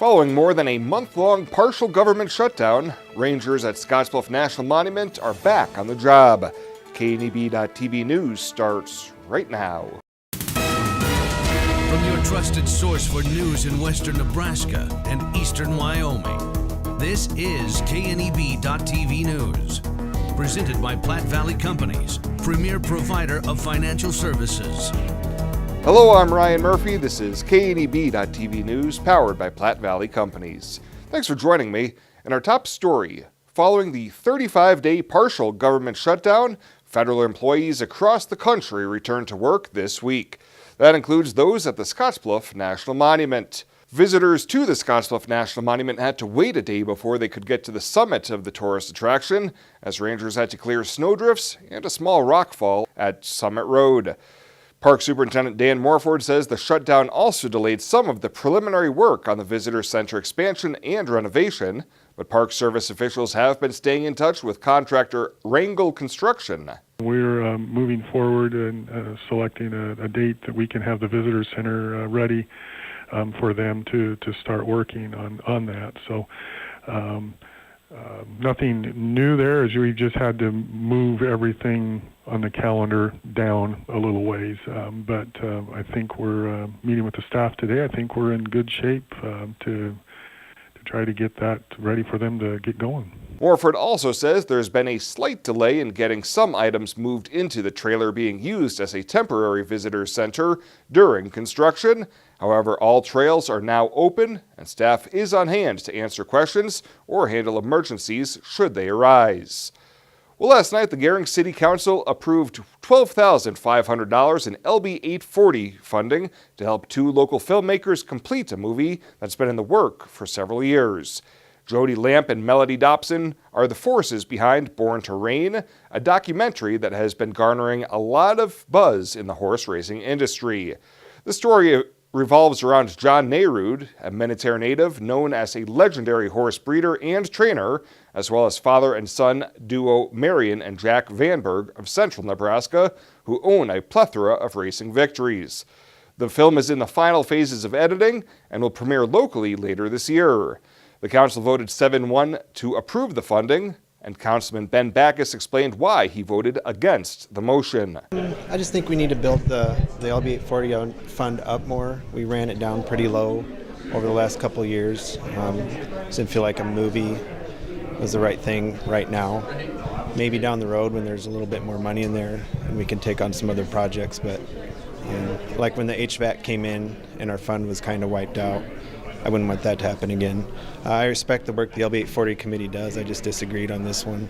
Following more than a month-long partial government shutdown, rangers at Scotts Bluff National Monument are back on the job. KNEB.TV News starts right now. From your trusted source for news in western Nebraska and eastern Wyoming, this is KNEB.TV News. Presented by Platte Valley Companies, premier provider of financial services. Hello, I'm Ryan Murphy. This is KNEB.TV News, powered by Platte Valley Companies. Thanks for joining me. In our top story, following the 35-day partial government shutdown, federal employees across the country return to work this week. That includes those at the Scotts Bluff National Monument. Visitors to the Scotts Bluff National Monument had to wait a day before they could get to the summit of the tourist attraction, as rangers had to clear snowdrifts and a small rockfall at Summit Road. Park Superintendent Dan Morford says the shutdown also delayed some of the preliminary work on the visitor center expansion and renovation, but Park Service officials have been staying in touch with contractor Wrangle Construction. We're moving forward and selecting a date that we can have the visitor center ready for them to start working on that. So nothing new there, as we've just had to move everything on the calendar down a little ways. But I think we're meeting with the staff today. I think we're in good shape to try to get that ready for them to get going. Morford also says there's been a slight delay in getting some items moved into the trailer being used as a temporary visitor center during construction. However, all trails are now open and staff is on hand to answer questions or handle emergencies should they arise. Well, last night the Gering City Council approved $12,500 in LB 840 funding to help two local filmmakers complete a movie that's been in the work for several years. Jody Lamp and Melody Dobson are the forces behind Born to Reign, a documentary that has been garnering a lot of buzz in the horse racing industry. The story revolves around John Nayrud, a Minnetonka native known as a legendary horse breeder and trainer, as well as father and son duo Marion and Jack Vanberg of central Nebraska, who own a plethora of racing victories. The film is in the final phases of editing and will premiere locally later this year. The council voted 7-1 to approve the funding, and Councilman Ben Backus explained why he voted against the motion. I just think we need to build the LB 840 fund up more. We ran it down pretty low over the last couple of years. Didn't feel like a movie was the right thing right now. Maybe down the road when there's a little bit more money in there and we can take on some other projects, but like when the HVAC came in and our fund was kind of wiped out, I wouldn't want that to happen again. I respect the work the LB 840 committee does. I just disagreed on this one.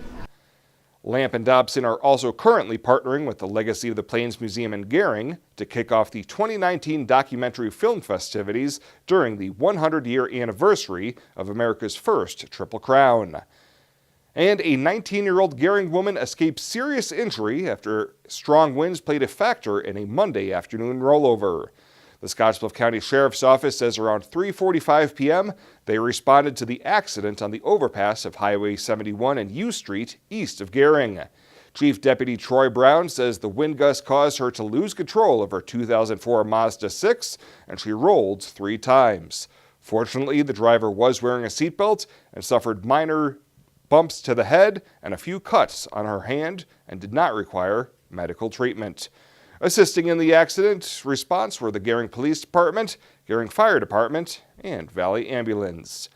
Lamp and Dobson are also currently partnering with the Legacy of the Plains Museum in Gering to kick off the 2019 documentary film festivities during the 100-year anniversary of America's first Triple Crown. And a 19-year-old Gering woman escaped serious injury after strong winds played a factor in a Monday afternoon rollover. The Scotts Bluff County Sheriff's Office says around 3:45 p.m. they responded to the accident on the overpass of Highway 71 and U Street east of Gering. Chief Deputy Troy Brown says the wind gust caused her to lose control of her 2004 Mazda 6 and she rolled 3 times. Fortunately, the driver was wearing a seatbelt and suffered minor bumps to the head and a few cuts on her hand and did not require medical treatment. Assisting in the accident response were the Gering Police Department, Gering Fire Department, and Valley Ambulance.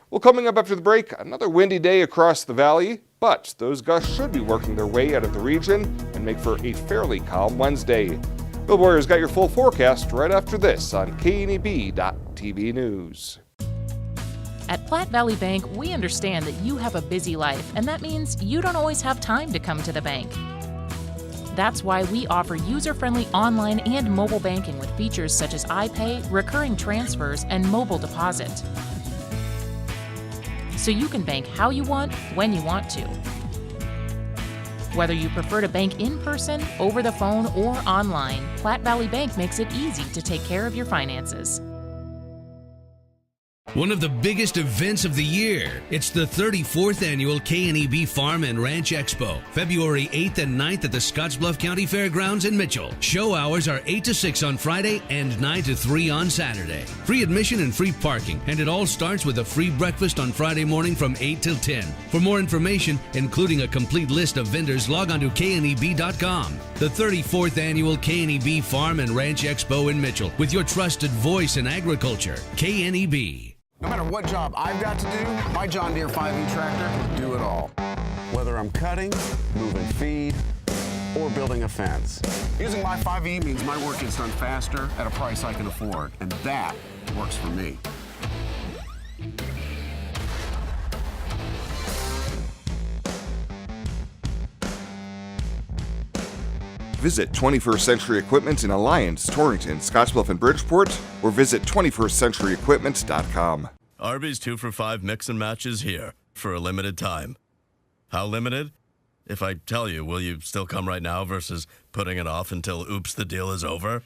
Well, coming up after the break, another windy day across the valley, but those gusts should be working their way out of the region and make for a fairly calm Wednesday. Bill Boyer's got your full forecast right after this on KNEB.TV News. At Platte Valley Bank, we understand that you have a busy life, and that means you don't always have time to come to the bank. That's why we offer user-friendly online and mobile banking with features such as iPay, recurring transfers, and mobile deposit. So you can bank how you want, when you want to. Whether you prefer to bank in person, over the phone, or online, Platte Valley Bank makes it easy to take care of your finances. One of the biggest events of the year. It's the 34th annual KNEB Farm and Ranch Expo, February 8th and 9th at the Scotts Bluff County Fairgrounds in Mitchell. Show hours are 8 to 6 on Friday and 9 to 3 on Saturday. Free admission and free parking, and it all starts with a free breakfast on Friday morning from 8 till 10. For more information, including a complete list of vendors, log on to kneb.com. The 34th annual KNEB Farm and Ranch Expo in Mitchell, with your trusted voice in agriculture, KNEB. No matter what job I've got to do, my John Deere 5E tractor can do it all. Whether I'm cutting, moving feed, or building a fence. Using my 5E means my work gets done faster at a price I can afford, and that works for me. Visit 21st Century Equipment in Alliance, Torrington, Scottsbluff, and Bridgeport, or visit 21stcenturyequipment.com. Arby's 2 for $5 mix and match is here for a limited time. How limited? If I tell you, will you still come right now versus putting it off until oops, the deal is over?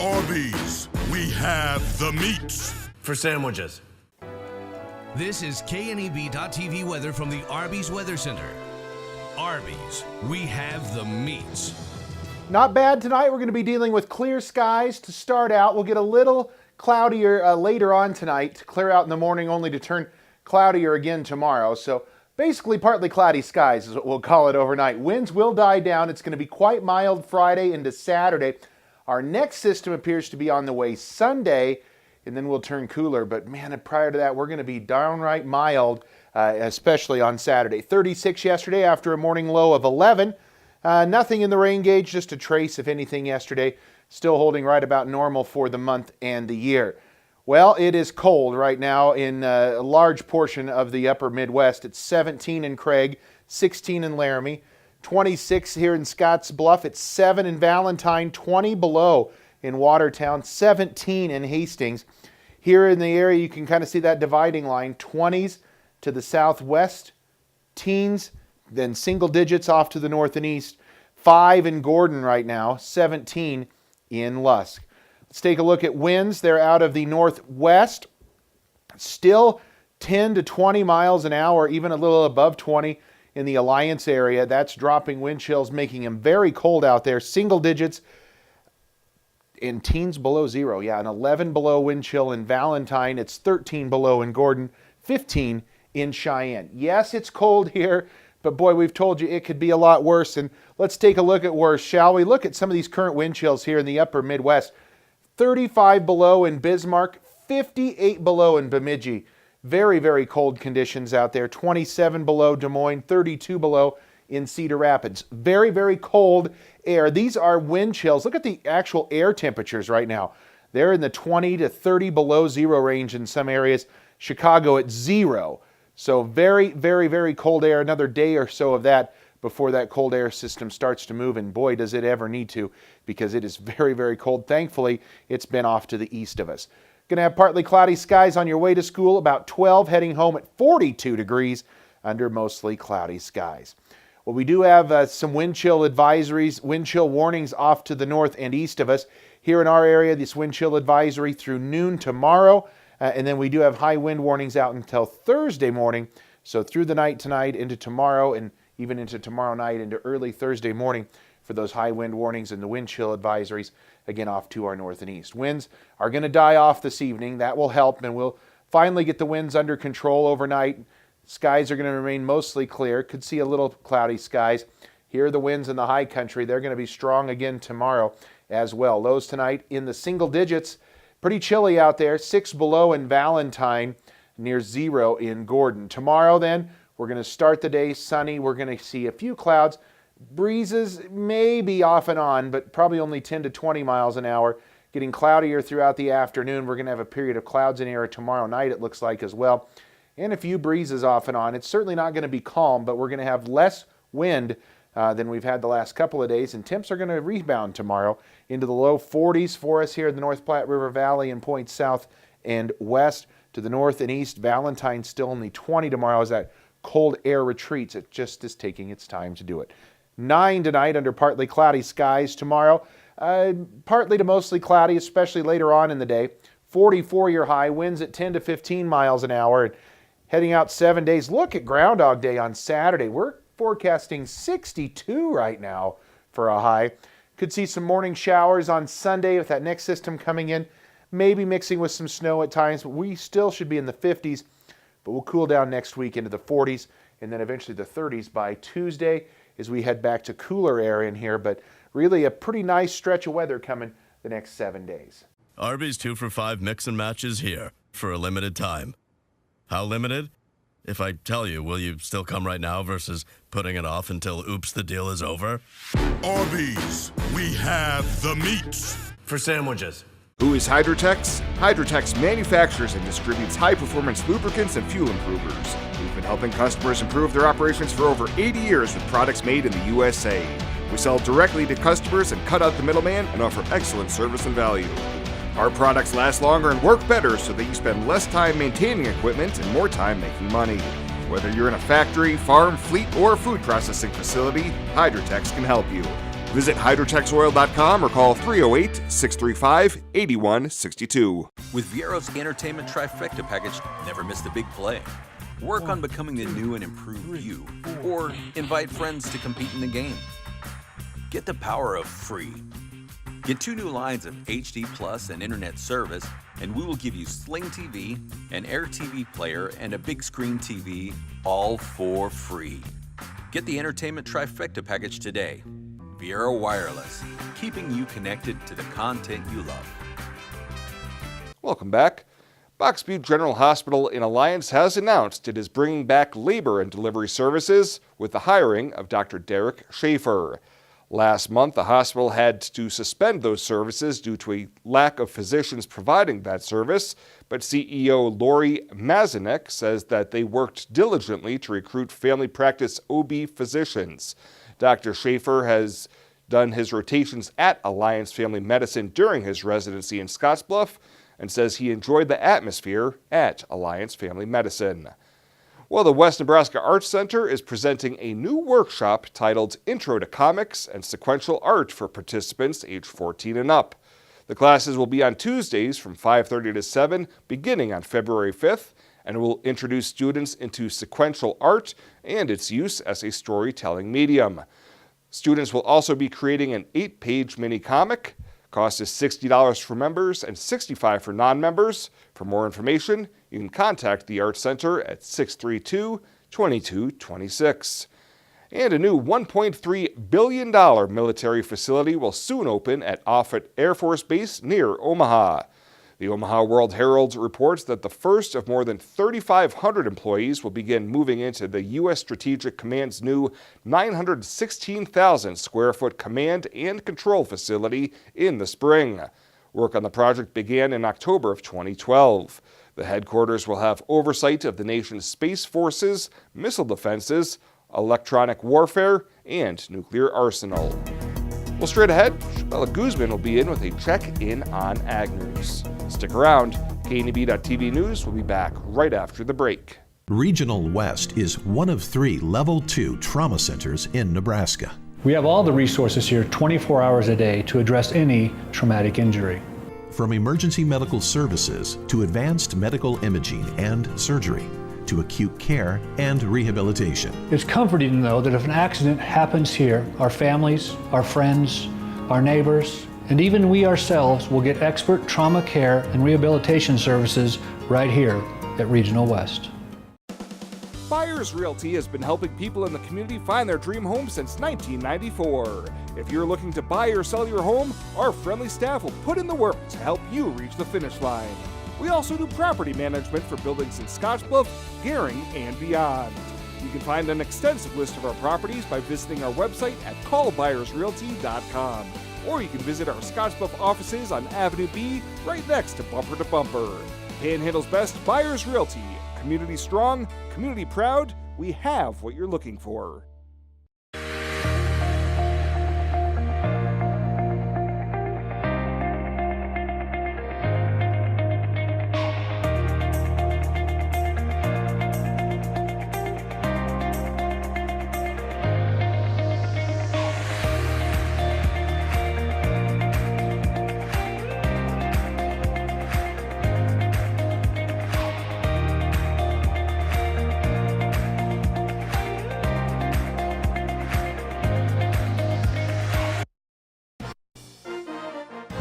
Arby's, we have the meats. For sandwiches. This is KNEB.TV weather from the Arby's Weather Center. Arby's, we have the meats. Not bad tonight. We're going to be dealing with clear skies to start out. We'll get a little cloudier later on tonight. Clear out in the morning only to turn cloudier again tomorrow. So basically partly cloudy skies is what we'll call it overnight. Winds will die down. It's going to be quite mild Friday into Saturday. Our next system appears to be on the way Sunday, and then we'll turn cooler. But man, prior to that, we're going to be downright mild, especially on Saturday. 36 yesterday after a morning low of 11. Nothing in the rain gauge, just a trace, if anything, yesterday. Still holding right about normal for the month and the year. Well, it is cold right now in a large portion of the upper Midwest. It's 17 in Craig, 16 in Laramie, 26 here in Scotts Bluff. It's 7 in Valentine, 20 below in Watertown, 17 in Hastings. Here in the area, you can kind of see that dividing line, 20s to the southwest, teens, then single digits off to the north and east. 5 in Gordon right now, 17 in Lusk. Let's take a look at winds. They're out of the northwest, still 10 to 20 miles an hour, even a little above 20 in the Alliance area. That's dropping wind chills, making them very cold out there. Single digits and teens below zero. Yeah, an 11 below wind chill in Valentine. It's 13 below in Gordon, 15 in Cheyenne. Yes, it's cold here, but boy, we've told you it could be a lot worse. And let's take a look at worse, shall we? Look at some of these current wind chills here in the upper Midwest. 35 below in Bismarck, 58 below in Bemidji. Very, very cold conditions out there. 27 below Des Moines, 32 below in Cedar Rapids. Very, very cold air. These are wind chills. Look at the actual air temperatures right now. They're in the 20 to 30 below zero range in some areas. Chicago at 0. So very, very, very cold air. Another day or so of that before that cold air system starts to move. And boy, does it ever need to, because it is very, very cold. Thankfully, it's been off to the east of us. Going to have partly cloudy skies on your way to school, about 12, heading home at 42 degrees under mostly cloudy skies. Well, we do have some wind chill advisories, wind chill warnings off to the north and east of us. Here in our area, this wind chill advisory through noon tomorrow. And then we do have high wind warnings out until Thursday morning. So through the night tonight into tomorrow and even into tomorrow night into early Thursday morning for those high wind warnings and the wind chill advisories, again off to our north and east. Winds are going to die off this evening. That will help, and we'll finally get the winds under control overnight. Skies are going to remain mostly clear. Could see a little cloudy skies. Here are the winds in the high country. They're going to be strong again tomorrow as well. Lows tonight in the single digits. Pretty chilly out there, 6 below in Valentine, near 0 in Gordon. Tomorrow then, we're going to start the day sunny. We're going to see a few clouds. Breezes may be off and on, but probably only 10 to 20 miles an hour. Getting cloudier throughout the afternoon. We're going to have a period of clouds in the air tomorrow night, it looks like, as well. And a few breezes off and on. It's certainly not going to be calm, but we're going to have less wind than we've had the last couple of days, and temps are going to rebound tomorrow into the low 40s for us here in the North Platte River Valley and points south and west. To the north and east, Valentine still only 20 tomorrow as that cold air retreats. It just is taking its time to do it. 9 tonight under partly cloudy skies. Tomorrow, partly to mostly cloudy, especially later on in the day. 44-year high, winds at 10 to 15 miles an hour. And heading out 7 days, look at Groundhog Day on Saturday. We're forecasting 62 right now for a high. Could see some morning showers on Sunday with that next system coming in, maybe mixing with some snow at times, but we still should be in the 50s, but we'll cool down next week into the 40s and then eventually the 30s by Tuesday as we head back to cooler air in here, but really a pretty nice stretch of weather coming the next 7 days. Arby's 2 for $5 mix and match is here for a limited time. How limited? If I tell you, will you still come right now versus putting it off until oops, the deal is over? Arby's, we have the meats. For sandwiches. Who is Hydrotex? Hydrotex manufactures and distributes high-performance lubricants and fuel improvers. We've been helping customers improve their operations for over 80 years with products made in the USA. We sell directly to customers and cut out the middleman and offer excellent service and value. Our products last longer and work better so that you spend less time maintaining equipment and more time making money. Whether you're in a factory, farm, fleet, or food processing facility, Hydrotex can help you. Visit hydrotexoil.com or call 308-635-8162. With Viero's entertainment trifecta package, never miss the big play. Work on becoming the new and improved you, or invite friends to compete in the game. Get the power of free. Get 2 new lines of HD Plus and internet service, and we will give you Sling TV, an Air TV player, and a big screen TV, all for free. Get the entertainment trifecta package today. Viero Wireless, keeping you connected to the content you love. Welcome back. Box Butte General Hospital in Alliance has announced it is bringing back labor and delivery services with the hiring of Dr. Derek Schaefer. Last month, the hospital had to suspend those services due to a lack of physicians providing that service, but CEO Lori Mazanek says that they worked diligently to recruit family practice OB physicians. Dr. Schaefer has done his rotations at Alliance Family Medicine during his residency in Scotts Bluff and says he enjoyed the atmosphere at Alliance Family Medicine. Well, the West Nebraska Arts Center is presenting a new workshop titled Intro to Comics and Sequential Art for participants age 14 and up. The classes will be on Tuesdays from 5:30 to 7 beginning on February 5th, and it will introduce students into sequential art and its use as a storytelling medium. Students will also be creating an 8-page mini comic. Cost is $60 for members and $65 for non-members. For more information, you can contact the Arts Center at 632-2226. And a new $1.3 billion military facility will soon open at Offutt Air Force Base near Omaha. The Omaha World Herald reports that the first of more than 3,500 employees will begin moving into the U.S. Strategic Command's new 916,000 square foot command and control facility in the spring. Work on the project began in October of 2012. The headquarters will have oversight of the nation's space forces, missile defenses, electronic warfare, and nuclear arsenal. Well, straight ahead, Shabella Guzman will be in with a check-in on Ag News. Stick around. KNEB.TV News will be back right after the break. Regional West is one of 3 Level 2 trauma centers in Nebraska. We have all the resources here 24 hours a day to address any traumatic injury. From emergency medical services to advanced medical imaging and surgery, to acute care and rehabilitation. It's comforting to know that if an accident happens here, our families, our friends, our neighbors, and even we ourselves will get expert trauma care and rehabilitation services right here at Regional West. Buyers Realty has been helping people in the community find their dream home since 1994. If you're looking to buy or sell your home, our friendly staff will put in the work to help you reach the finish line. We also do property management for buildings in Scotts Bluff, Gering, and beyond. You can find an extensive list of our properties by visiting our website at callbuyersrealty.com. Or you can visit our Scotts Bluff offices on Avenue B, right next to Bumper to Bumper. Panhandle's best, Buyers Realty. Community strong, community proud. We have what you're looking for.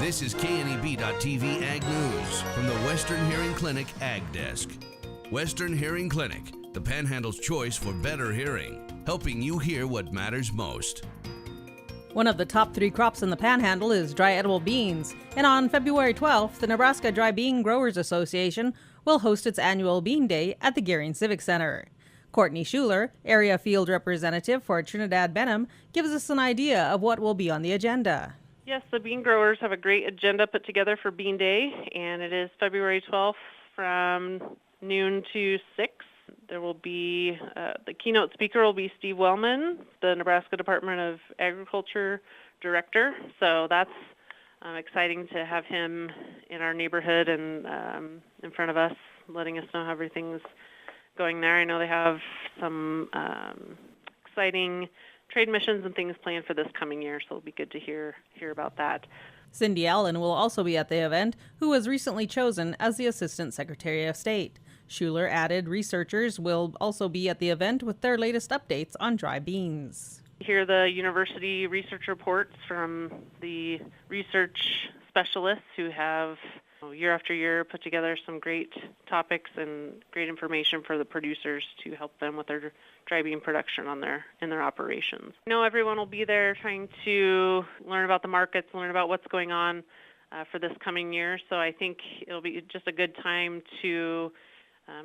This is KNEB.TV Ag News from the Western Hearing Clinic Ag Desk. Western Hearing Clinic, the Panhandle's choice for better hearing, helping you hear what matters most. One of the top 3 crops in the Panhandle is dry edible beans, and on February 12th, the Nebraska Dry Bean Growers Association will host its annual Bean Day at the Gering Civic Center. Courtney Schuler, area field representative for Trinidad Benham, gives us an idea of what will be on the agenda. Yes, the bean growers have a great agenda put together for Bean Day, and it is February 12th from noon to 6. There will be, the keynote speaker will be Steve Wellman, the Nebraska Department of Agriculture Director. So that's exciting to have him in our neighborhood and in front of us, letting us know how everything's going there. I know they have some exciting trade missions and things planned for this coming year, so it'll be good to hear about that. Cindy Allen will also be at the event, who was recently chosen as the Assistant Secretary of State. Schuler added researchers will also be at the event with their latest updates on dry beans. Hear the university research reports from the research specialists who have year after year put together some great topics and great information for the producers to help them with their dry bean production in their operations. I know everyone will be there trying to learn about the markets, learn about what's going on for this coming year. So I think it'll be just a good time to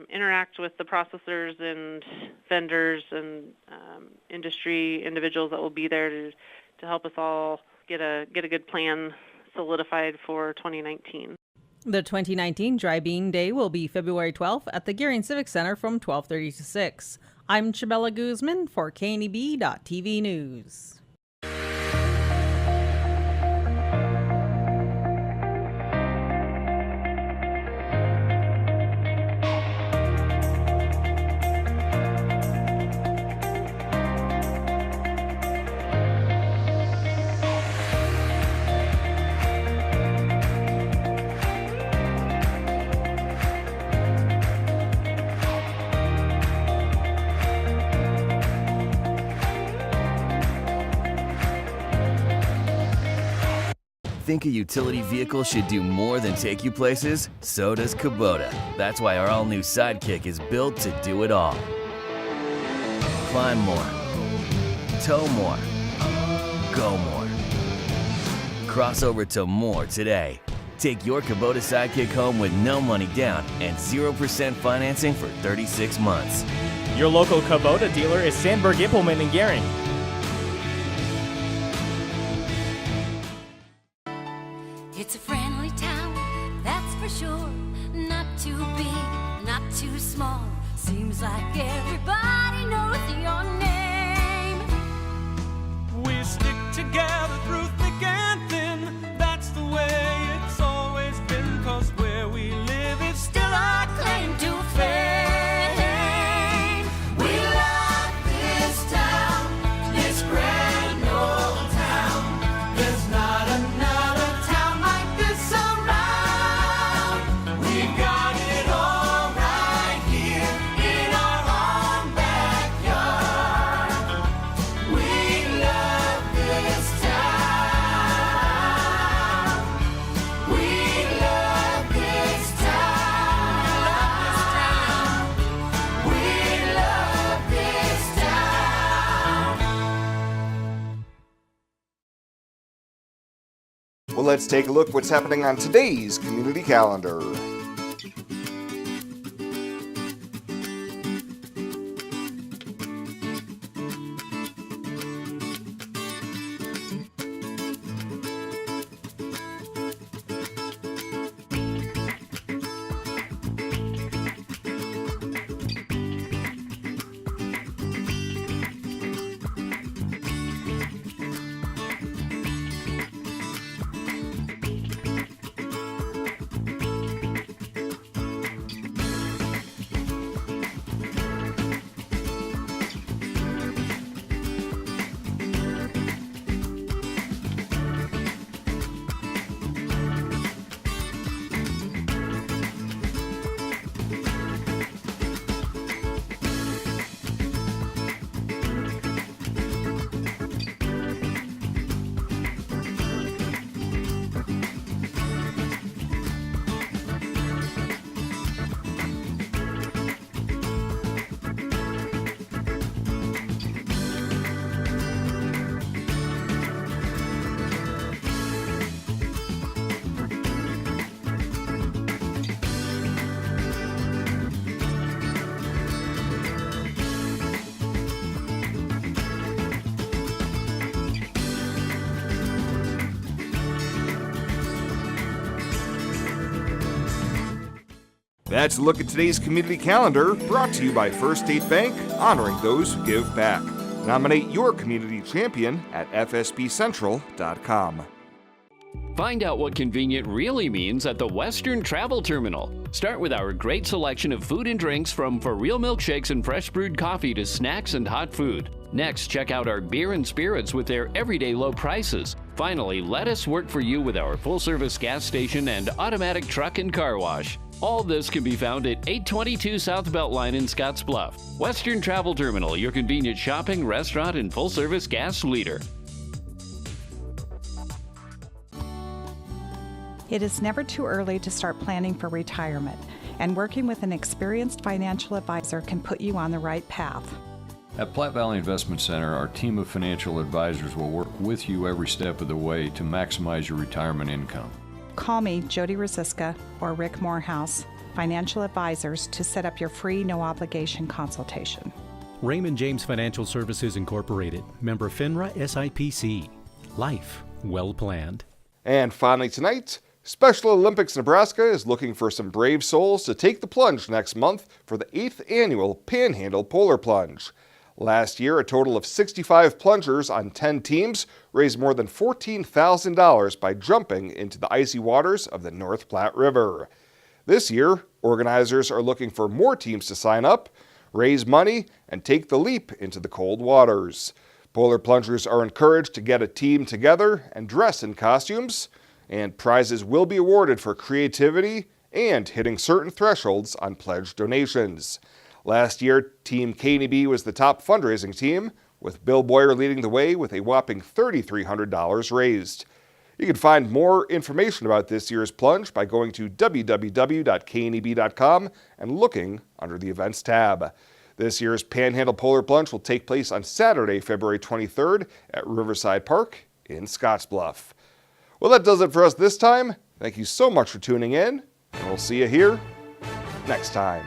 interact with the processors and vendors and industry individuals that will be there to help us all get a good plan solidified for 2019. The 2019 Dry Bean Day will be February 12th at the Gering Civic Center from 12:30 to 6. I'm Chabela Guzman for KNEB.TV News. Think a utility vehicle should do more than take you places? So does Kubota. That's why our all-new Sidekick is built to do it all. Climb more, tow more, go more. Cross over to more today. Take your Kubota Sidekick home with no money down and 0% financing for 36 months. Your local Kubota dealer is Sandberg Implement in Gering. It's a friendly town, that's for sure. Not too big, not too small. Seems like everybody knows your name. We stick together through thick and thin. That's the way it's always been. 'Cause where we live is still our claim to fame. We love this town, this grand old town. There's not another town like this around. We've got it all right here in our own backyard. We love this town. We love this town. We love this town. Well, let's take a look what's happening on today's community calendar. That's a look at today's community calendar, brought to you by First State Bank, honoring those who give back. Nominate your community champion at fsbcentral.com. Find out what convenient really means at the Western Travel Terminal. Start with our great selection of food and drinks, from for real milkshakes and fresh brewed coffee to snacks and hot food. Next, check out our beer and spirits with their everyday low prices. Finally, let us work for you with our full-service gas station and automatic truck and car wash. All this can be found at 822 South Beltline in Scotts Bluff. Western Travel Terminal, your convenient shopping, restaurant, and full-service gas leader. It is never too early to start planning for retirement, and working with an experienced financial advisor can put you on the right path. At Platte Valley Investment Center, our team of financial advisors will work with you every step of the way to maximize your retirement income. Call me, Jody Rosiska, or Rick Morehouse, financial advisors, to set up your free, no-obligation consultation. Raymond James Financial Services Incorporated, member FINRA SIPC. Life well planned. And finally tonight, Special Olympics Nebraska is looking for some brave souls to take the plunge next month for the 8th annual Panhandle Polar Plunge. Last year, a total of 65 plungers on 10 teams raised more than $14,000 by jumping into the icy waters of the North Platte River. This year, organizers are looking for more teams to sign up, raise money, and take the leap into the cold waters. Polar plungers are encouraged to get a team together and dress in costumes, and prizes will be awarded for creativity and hitting certain thresholds on pledged donations. Last year, Team KNEB was the top fundraising team, with Bill Boyer leading the way with a whopping $3,300 raised. You can find more information about this year's plunge by going to www.kneb.com and looking under the Events tab. This year's Panhandle Polar Plunge will take place on Saturday, February 23rd at Riverside Park in Scotts Bluff. Well, that does it for us this time. Thank you so much for tuning in, and we'll see you here next time.